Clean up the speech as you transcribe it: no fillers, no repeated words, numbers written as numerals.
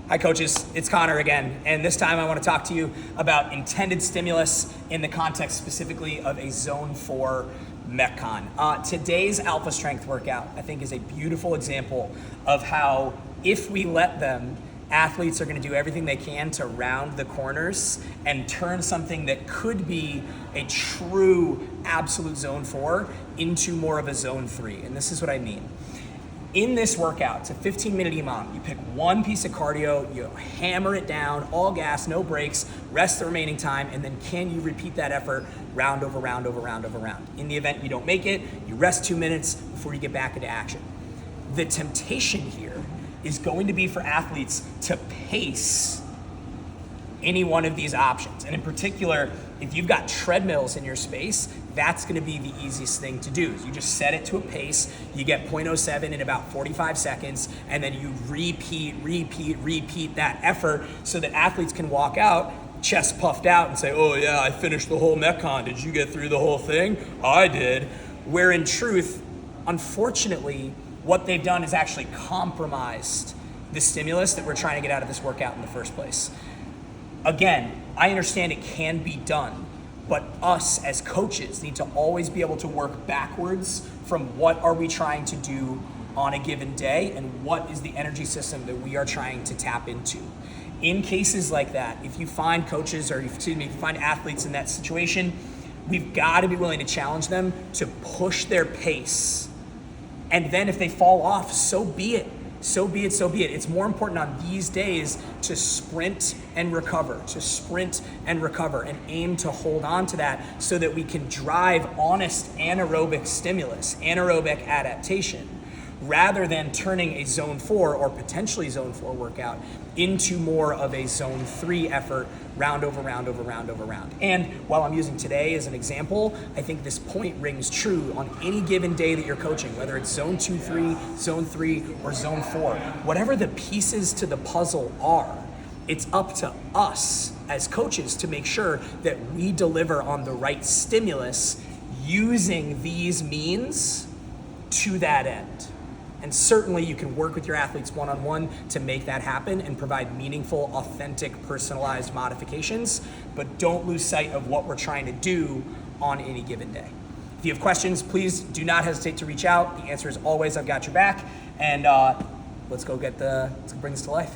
Hi coaches, it's Connor again, and this time I want to talk to you about intended stimulus in the context specifically of a Zone 4 Metcon. Today's Alpha Strength workout, I think, is a beautiful example of how, if we let them, athletes are going to do everything they can to round the corners and turn something that could be a true absolute Zone 4 into more of a Zone 3, and this is what I mean. In this workout, it's a 15-minute EMOM. You pick one piece of cardio, you hammer it down, all gas, no breaks, rest the remaining time, and then can you repeat that effort round over round over round over round? In the event you don't make it, you rest 2 minutes before you get back into action. The temptation here is going to be for athletes to pace any one of these options. And in particular, if you've got treadmills in your space, that's gonna be the easiest thing to do. You just set it to a pace, you get 0.07 in about 45 seconds, and then you repeat that effort so that athletes can walk out, chest puffed out, and say, oh yeah, I finished the whole Metcon. Did you get through the whole thing? I did. Where in truth, unfortunately, what they've done is actually compromised the stimulus that we're trying to get out of this workout in the first place. Again, I understand it can be done, but us as coaches need to always be able to work backwards from what are we trying to do on a given day and what is the energy system that we are trying to tap into. In cases like that, if you find coaches or if you find athletes in that situation, we've got to be willing to challenge them to push their pace. And then if they fall off, so be it. So be it, so be it. It's more important on these days to sprint and recover, and aim to hold on to that so that we can drive honest anaerobic stimulus, anaerobic adaptation, rather than turning a Zone 4 or potentially Zone 4 workout into more of a Zone 3 effort, round over round over round over round. And while I'm using today as an example, I think this point rings true on any given day that you're coaching, whether it's Zone 2-3, Zone 3, or Zone 4. Whatever the pieces to the puzzle are, it's up to us as coaches to make sure that we deliver on the right stimulus using these means to that end. And certainly you can work with your athletes one-on-one to make that happen and provide meaningful, authentic, personalized modifications, but don't lose sight of what we're trying to do on any given day. If you have questions, please do not hesitate to reach out. The answer is always, I've got your back, and let's bring this to life.